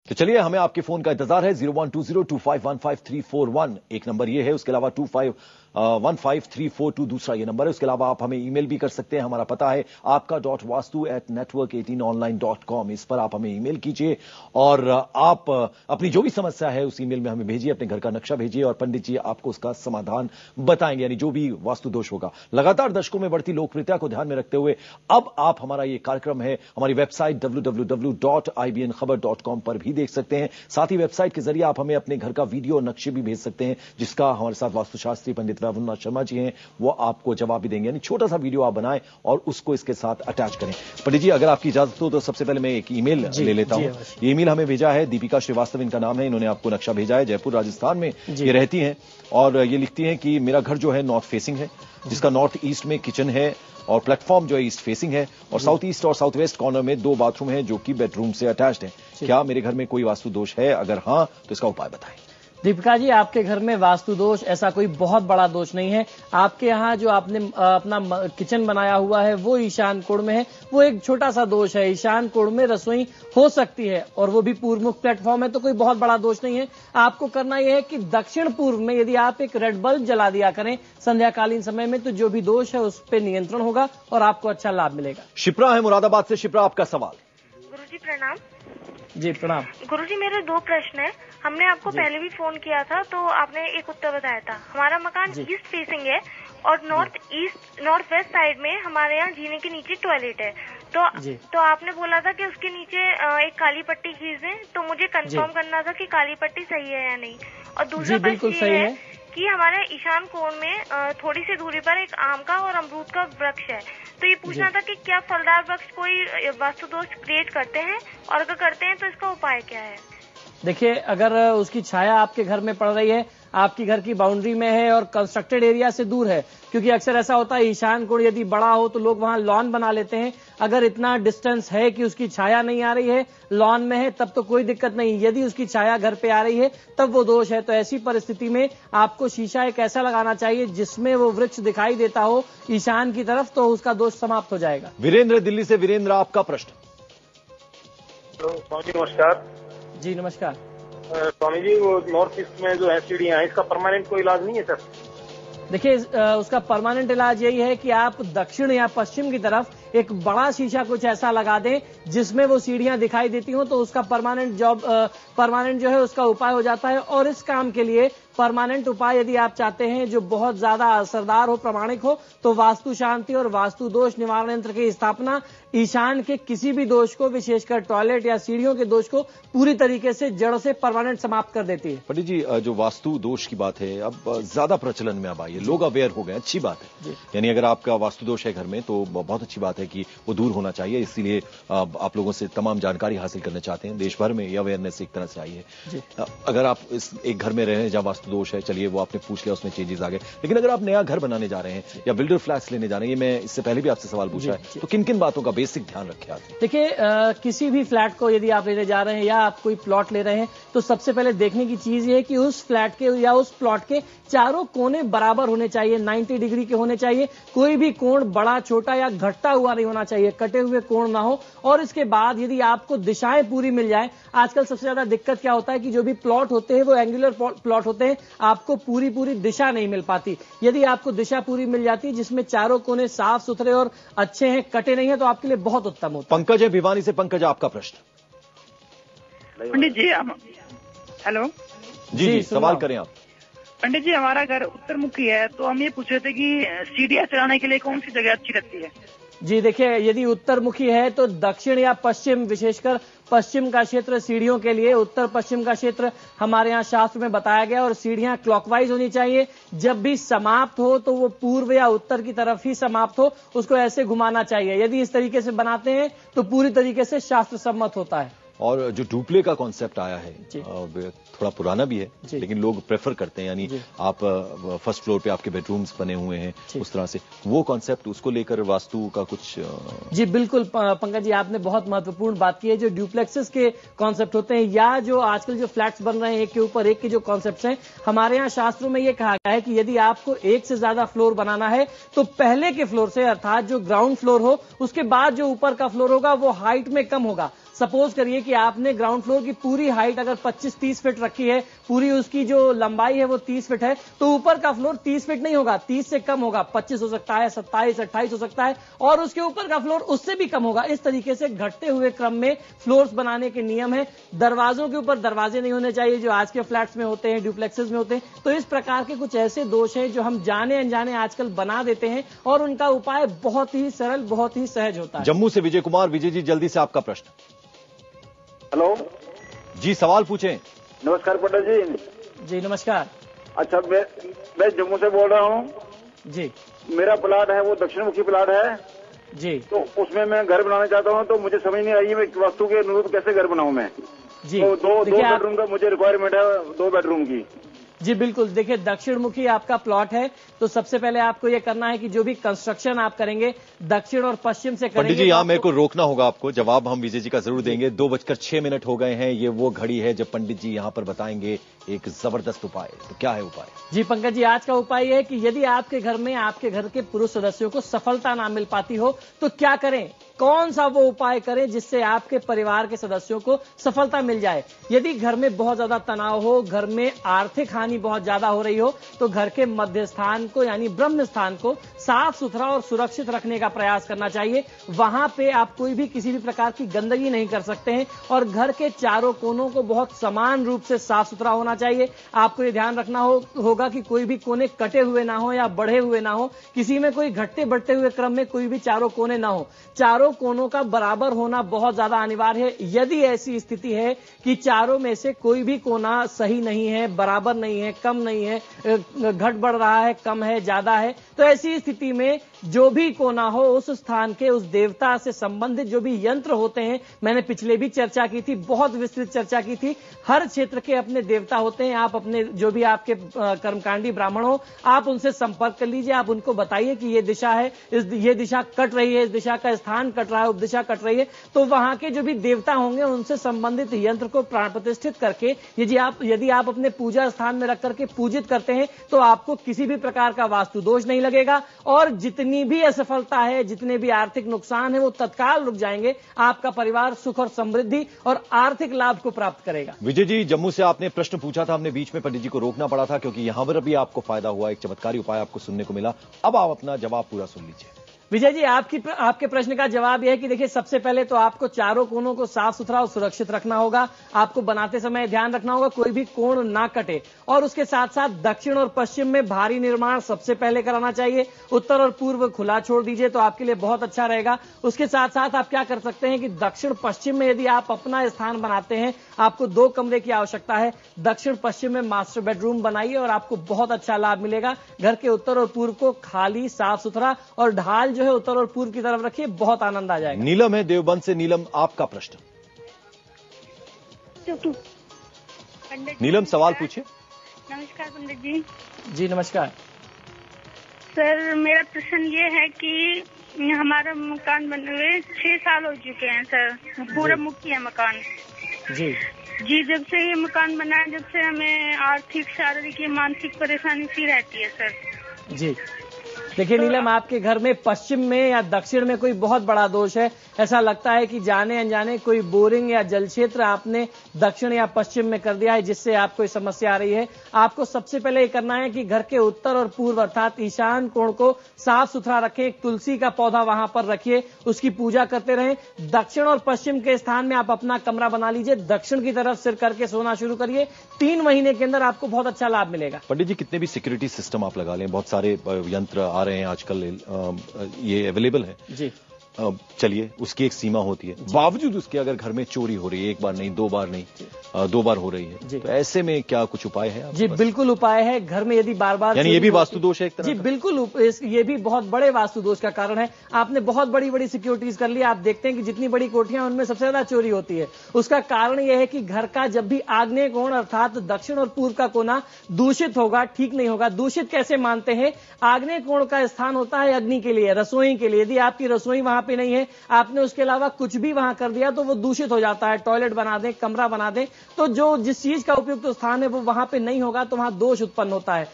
तो चलिए, हमें आपके फोन का इंतजार है। 012025155341 एक नंबर ये है, उसके अलावा 25155342 दूसरा ये नंबर है। उसके अलावा आप हमें ईमेल भी कर सकते हैं। हमारा पता है आपका.vastu@network18online.com। इस पर आप हमें ईमेल कीजिए और आप अपनी जो भी समस्या है उस ईमेल में हमें भेजिए, अपने घर का नक्शा भेजिए और पंडित जी आपको उसका समाधान बताएंगे, यानी जो भी वास्तु दोष होगा। लगातार दशकों में बढ़ती लोकप्रियता को ध्यान में रखते हुए अब आप हमारा ये कार्यक्रम है हमारी वेबसाइट www.ibnkhabar.com पर भी देख सकते हैं। साथ ही वेबसाइट के जरिए आप हमें अपने घर का वीडियो और नक्शे भी भेज सकते हैं, जिसका हमारे साथ वास्तुशास्त्री पंडित वैभवनाथ शर्मा जी हैं, वो आपको जवाब भी देंगे। यानी छोटा सा वीडियो आप बनाएं और उसको इसके साथ अटैच करें। पंडित जी, अगर आपकी इजाजत हो तो सबसे पहले मैं एक ईमेल ले लेता हूं। ये ईमेल हमें भेजा है, दीपिका श्रीवास्तव इनका नाम है, इन्होंने आपको नक्शा भेजा है। जयपुर राजस्थान में ये रहती हैं और ये लिखती हैं कि मेरा घर जो है नॉर्थ फेसिंग है, जिसका नॉर्थ ईस्ट में किचन है और प्लेटफॉर्म जो है ईस्ट फेसिंग है और साउथ ईस्ट और साउथ वेस्ट कॉर्नर में 2 बाथरूम है जो कि बेडरूम से अटैच्ड है। क्या मेरे घर में कोई वास्तु दोष है? अगर हाँ तो इसका उपाय बताएं। दीपिका जी, आपके घर में वास्तु दोष ऐसा कोई बहुत बड़ा दोष नहीं है। आपके यहाँ जो आपने अपना किचन बनाया हुआ है वो ईशान कोण में है, वो एक छोटा सा दोष है। ईशान कोण में रसोई हो सकती है और वो भी पूर्व मुख प्लेटफॉर्म है, तो कोई बहुत बड़ा दोष नहीं है। आपको करना यह है कि दक्षिण पूर्व में यदि आप एक रेड बल्ब जला दिया करें संध्याकालीन समय में, तो जो भी दोष है उस पर नियंत्रण होगा और आपको अच्छा लाभ मिलेगा। शिप्रा है मुरादाबाद से। शिप्रा, आपका सवाल। गुरुजी प्रणाम। जी प्रणाम। गुरुजी, मेरे 2 प्रश्न है। हमने आपको पहले भी फोन किया था तो आपने एक उत्तर बताया था। हमारा मकान ईस्ट फेसिंग है और नॉर्थ वेस्ट साइड में हमारे यहाँ जीने के नीचे टॉयलेट है। तो आपने बोला था कि उसके नीचे एक काली पट्टी खींच दें, तो मुझे कंफर्म करना था कि काली पट्टी सही है या नहीं। और दूसरा प्रश्न ये है कि हमारे ईशान कोण में थोड़ी सी दूरी पर एक आम का और अमरूद का वृक्ष है, तो ये पूछना था कि क्या फलदार वृक्ष कोई वास्तु दोष क्रिएट करते हैं और अगर करते हैं तो इसका उपाय क्या है? देखिए, अगर उसकी छाया आपके घर में पड़ रही है, आपकी घर की बाउंड्री में है और कंस्ट्रक्टेड एरिया से दूर है, क्योंकि अक्सर ऐसा होता है ईशान कोण यदि बड़ा हो तो लोग वहां लॉन बना लेते हैं। अगर इतना डिस्टेंस है कि उसकी छाया नहीं आ रही है, लॉन में है, तब तो कोई दिक्कत नहीं। यदि उसकी छाया घर पे आ रही है तब वो दोष है। तो ऐसी परिस्थिति में आपको शीशा एक ऐसा लगाना चाहिए जिसमें वो वृक्ष दिखाई देता हो ईशान की तरफ, तो उसका दोष समाप्त हो जाएगा। वीरेंद्र दिल्ली से। वीरेंद्र, आपका प्रश्न। स्वामी जी नमस्कार। जी नमस्कार। स्वामी जी, वो नॉर्थ ईस्ट में जो है सीढ़ियां हैं, इसका परमानेंट कोई इलाज नहीं है सर? देखिए, उसका परमानेंट इलाज यही है कि आप दक्षिण या पश्चिम की तरफ एक बड़ा शीशा कुछ ऐसा लगा दें जिसमें वो सीढ़ियां दिखाई देती हो, तो उसका परमानेंट जो है उसका उपाय हो जाता है। और इस काम के लिए परमानेंट उपाय यदि आप चाहते हैं जो बहुत ज्यादा असरदार हो, प्रामाणिक हो, तो वास्तु शांति और वास्तु दोष निवारण यंत्र की स्थापना ईशान के किसी भी दोष को, विशेषकर टॉयलेट या सीढ़ियों के दोष को पूरी तरीके से जड़ से परमानेंट समाप्त कर देती है। पंडित जी, जो वास्तु दोष की बात है अब ज्यादा प्रचलन में अब आई है, लोग अवेयर हो गए, अच्छी बात है। यानी अगर आपका वास्तु दोष है घर में तो बहुत अच्छी बात है कि वो दूर होना चाहिए। इसीलिए आप लोगों से तमाम जानकारी हासिल करना चाहते हैं। देश भर में ये अवेयरनेस एक तरह से आई है। अगर आप इस एक घर में रह रहे हैं जहां वास्तु दोष है, चलिए वो आपने पूछ लिया, उसमें चेंजेस आ गए, लेकिन अगर आप नया घर बनाने जा रहे हैं या बिल्डर फ्लैट्स लेने जा रहे हैं, ये मैं इससे पहले भी आपसे सवाल पूछा है, तो किन किन बातों का बेसिक ध्यान रखें आप? देखिए, किसी भी फ्लैट को यदि आप लेने जा रहे हैं या आप कोई प्लॉट ले रहे हैं, तो सबसे पहले देखने की चीज ये है कि उस फ्लैट के या उस प्लॉट के चारों कोने बराबर होने चाहिए, 90 डिग्री के होने चाहिए। कोई भी कोण बड़ा, छोटा या घटता हुआ नहीं होना चाहिए, कटे हुए कोण ना हो। और इसके बाद यदि आपको दिशाएं पूरी मिल जाए, आजकल सबसे ज्यादा दिक्कत क्या होता है कि जो भी प्लॉट होते हैं वो एंगुलर प्लॉट होते हैं, आपको पूरी दिशा नहीं मिल पाती। यदि आपको दिशा पूरी मिल जाती है जिसमें चारों कोने साफ सुथरे और अच्छे हैं, कटे नहीं है, तो आपके लिए बहुत उत्तम होता है। पंकज है भिवानी से। पंकज, आपका प्रश्न। पंडित जी, हेलो। जी, सवाल करें आप। पंडित जी, हमारा घर उत्तरमुखी है, तो हम ये पूछ रहे थे कि सीढ़ियां चढ़ाने के लिए कौन सी जगह अच्छी रहती है? जी देखिए, यदि उत्तरमुखी है तो दक्षिण या पश्चिम, विशेषकर पश्चिम का क्षेत्र सीढ़ियों के लिए, उत्तर पश्चिम का क्षेत्र हमारे यहाँ शास्त्र में बताया गया। और सीढ़ियां क्लॉकवाइज होनी चाहिए। जब भी समाप्त हो तो वो पूर्व या उत्तर की तरफ ही समाप्त हो, उसको ऐसे घुमाना चाहिए। यदि इस तरीके से बनाते हैं तो पूरी तरीके से शास्त्र सम्मत होता है। और जो डुप्ले का कॉन्सेप्ट आया है थोड़ा पुराना भी है, लेकिन लोग प्रेफर करते हैं, यानी आप फर्स्ट फ्लोर पे आपके बेडरूम्स बने हुए हैं उस तरह से, वो कॉन्सेप्ट, उसको लेकर वास्तु का कुछ? जी बिल्कुल पंकज जी, आपने बहुत महत्वपूर्ण बात की है। जो ड्यूप्लेक्सेस के कॉन्सेप्ट होते हैं या जो आजकल जो फ्लैट्स बन रहे हैं एक के ऊपर एक के जो कॉन्सेप्ट हैं, हमारे यहाँ शास्त्रों में ये कहा गया है कि यदि आपको एक से ज्यादा फ्लोर बनाना है तो पहले के फ्लोर से, अर्थात जो ग्राउंड फ्लोर हो, उसके बाद जो ऊपर का फ्लोर होगा वो हाइट में कम होगा। सपोज करिए कि आपने ग्राउंड फ्लोर की पूरी हाइट अगर 25-30 फीट रखी है, पूरी उसकी जो लंबाई है वो 30 फीट है, तो ऊपर का फ्लोर 30 फीट नहीं होगा, 30 से कम होगा, 25 हो सकता है, 27, 28 हो सकता है, और उसके ऊपर का फ्लोर उससे भी कम होगा। इस तरीके से घटते हुए क्रम में फ्लोर्स बनाने के नियम है। दरवाजों के ऊपर दरवाजे नहीं होने चाहिए जो आज के फ्लैट्स में होते हैं, ड्यूप्लेक्सेस में होते हैं। तो इस प्रकार के कुछ ऐसे दोष हैं जो हम जाने अनजाने आजकल बना देते हैं, और उनका उपाय बहुत ही सरल, बहुत ही सहज होता है। जम्मू से विजय कुमार। विजय जी, जल्दी से आपका प्रश्न। हेलो जी, सवाल पूछें। नमस्कार पंडित जी। जी नमस्कार। अच्छा, मैं जम्मू से बोल रहा हूँ जी। मेरा प्लाट है वो दक्षिण मुखी प्लाट है जी। तो उसमें मैं घर बनाना चाहता हूँ, तो मुझे समझ नहीं आई मैं वास्तु के अनुरूप कैसे घर बनाऊं मैं। जी तो दो देखिए बेडरूम का मुझे रिक्वायरमेंट है, 2 बेडरूम की। जी बिल्कुल, देखिए दक्षिण मुखी आपका प्लॉट है, तो सबसे पहले आपको यह करना है कि जो भी कंस्ट्रक्शन आप करेंगे दक्षिण और पश्चिम से करेंगे। पंडित जी, यहाँ मेरे को रोकना होगा आपको, जवाब हम विजय जी का जरूर देंगे। 2:06 हो गए हैं। ये वो घड़ी है जब पंडित जी यहाँ पर बताएंगे एक जबरदस्त उपाय। तो क्या है उपाय? जी पंकज जी, आज का उपाय यह है कि यदि आपके घर में आपके घर के पुरुष सदस्यों को सफलता ना मिल पाती हो तो क्या करें, कौन सा वो उपाय करें जिससे आपके परिवार के सदस्यों को सफलता मिल जाए। यदि घर में बहुत ज्यादा तनाव हो, घर में आर्थिक हानि बहुत ज्यादा हो रही हो, तो घर के मध्य स्थान को यानी ब्रह्म स्थान को साफ सुथरा और सुरक्षित रखने का प्रयास करना चाहिए। वहां पे आप कोई भी किसी भी प्रकार की गंदगी नहीं कर सकते हैं, और घर के चारों कोनों को बहुत समान रूप से साफ सुथरा होना चाहिए। आपको ये ध्यान रखना होगा कि कोई भी कोने कटे हुए ना हो या बढ़े हुए ना हो, किसी में कोई घटते बढ़ते हुए क्रम में कोई भी चारों कोने ना हो। चारों कोनों का बराबर होना बहुत ज्यादा अनिवार्य है। यदि ऐसी स्थिति है कि चारों में से कोई भी कोना सही नहीं है, बराबर नहीं है, कम नहीं है, घट बढ़ रहा है, कम है, ज्यादा है, तो ऐसी स्थिति में जो भी कोना हो उस स्थान के उस देवता से संबंधित जो भी यंत्र होते हैं, मैंने पिछले भी चर्चा की थी, बहुत विस्तृत चर्चा की थी। हर क्षेत्र के अपने देवता होते हैं। आप अपने जो भी आपके कर्मकांडी ब्राह्मण हो, आप उनसे संपर्क कर लीजिए। आप उनको बताइए कि ये दिशा है, ये दिशा कट रही है, इस दिशा का स्थान कट रहा है, उपदिशा कट रही है, तो वहां के जो भी देवता होंगे उनसे संबंधित यंत्र को प्राण प्रतिष्ठित करके यदि आप अपने पूजा स्थान में रख करके पूजित करते हैं तो आपको किसी भी प्रकार का वास्तु दोष नहीं लगेगा, और जितनी भी असफलता है, जितने भी आर्थिक नुकसान है, वो तत्काल रुक जाएंगे। आपका परिवार सुख और समृद्धि और आर्थिक लाभ को प्राप्त करेगा। विजय जी, जम्मू से आपने प्रश्न पूछा था, हमने बीच में पंडित जी को रोकना पड़ा था क्योंकि यहां पर भी आपको फायदा हुआ, एक चमत्कारी उपाय आपको सुनने को मिला। अब आप अपना जवाब पूरा सुन लीजिए। विजय जी, आपके प्रश्न का जवाब यह है कि देखिए, सबसे पहले तो आपको चारों कोनों को साफ सुथरा और सुरक्षित रखना होगा। आपको बनाते समय ध्यान रखना होगा कोई भी कोण ना कटे, और उसके साथ साथ दक्षिण और पश्चिम में भारी निर्माण सबसे पहले कराना चाहिए। उत्तर और पूर्व खुला छोड़ दीजिए तो आपके लिए बहुत अच्छा रहेगा। उसके साथ साथ आप क्या कर सकते हैं कि दक्षिण पश्चिम में यदि आप अपना स्थान बनाते हैं, आपको 2 कमरे की आवश्यकता है। दक्षिण पश्चिम में मास्टर बेडरूम बनाइए और आपको बहुत अच्छा लाभ मिलेगा। घर के उत्तर और पूर्व को खाली, साफ सुथरा और ढाल जो है उत्तर और पूर्व की तरफ रखिए, बहुत आनंद आ जाएगा। नीलम है देवबंद से। नीलम, आपका प्रश्न। नीलम, सवाल पूछिए। नमस्कार पंडित जी। जी नमस्कार। सर, मेरा प्रश्न ये है कि हमारा मकान बने हुए 6 साल हो चुके हैं सर, पूरा मुखी है मकान। जी, जब से ये मकान बना है, जब से हमें आर्थिक, शारीरिक, मानसिक परेशानी सी रहती है सर। जी देखिए नीलम, आपके घर में पश्चिम में या दक्षिण में कोई बहुत बड़ा दोष है। ऐसा लगता है कि जाने अनजाने कोई बोरिंग या जल क्षेत्र आपने दक्षिण या पश्चिम में कर दिया है, जिससे आपको ये समस्या आ रही है। आपको सबसे पहले ये करना है कि घर के उत्तर और पूर्व अर्थात ईशान कोण को साफ सुथरा रखें। एक तुलसी का पौधा वहां पर रखिए, उसकी पूजा करते रहें। दक्षिण और पश्चिम के स्थान में आप अपना कमरा बना लीजिए, दक्षिण की तरफ सिर करके सोना शुरू करिए। 3 महीने के अंदर आपको बहुत अच्छा लाभ मिलेगा। पंडित जी, कितने भी सिक्योरिटी सिस्टम आप लगा लें, बहुत सारे यंत्र आ रहे हैं आजकल, ये अवेलेबल है जी। चलिए, उसकी एक सीमा होती है। बावजूद उसके अगर घर में चोरी हो रही है, 1 बार नहीं, 2 बार नहीं, 2 बार हो रही है, तो ऐसे में क्या कुछ उपाय है? जी बिल्कुल उपाय है। घर में यदि बार बार, यानी ये भी वास्तु दोष है एक तरह जी बिल्कुल, ये भी बहुत बड़े वास्तु दोष का कारण है। आपने बहुत बड़ी बड़ी सिक्योरिटीज कर ली। आप देखते हैं कि जितनी बड़ी कोठियां उनमें सबसे ज्यादा चोरी होती है। उसका कारण यह है कि घर का जब भी आग्नेय कोण अर्थात दक्षिण और पूर्व का कोना दूषित होगा, ठीक नहीं होगा। दूषित कैसे मानते हैं? आग्नेय कोण का स्थान होता है अग्नि के लिए, रसोई के लिए। यदि आपकी रसोई वहां पे नहीं है, आपने उसके अलावा कुछ भी वहां कर दिया तो वो दूषित हो जाता है। टॉयलेट बना दें, कमरा बना दें, तो जिस चीज का उपयुक्त स्थान है वो वहां पे नहीं होगा, तो वहां दोष उत्पन्न होता है।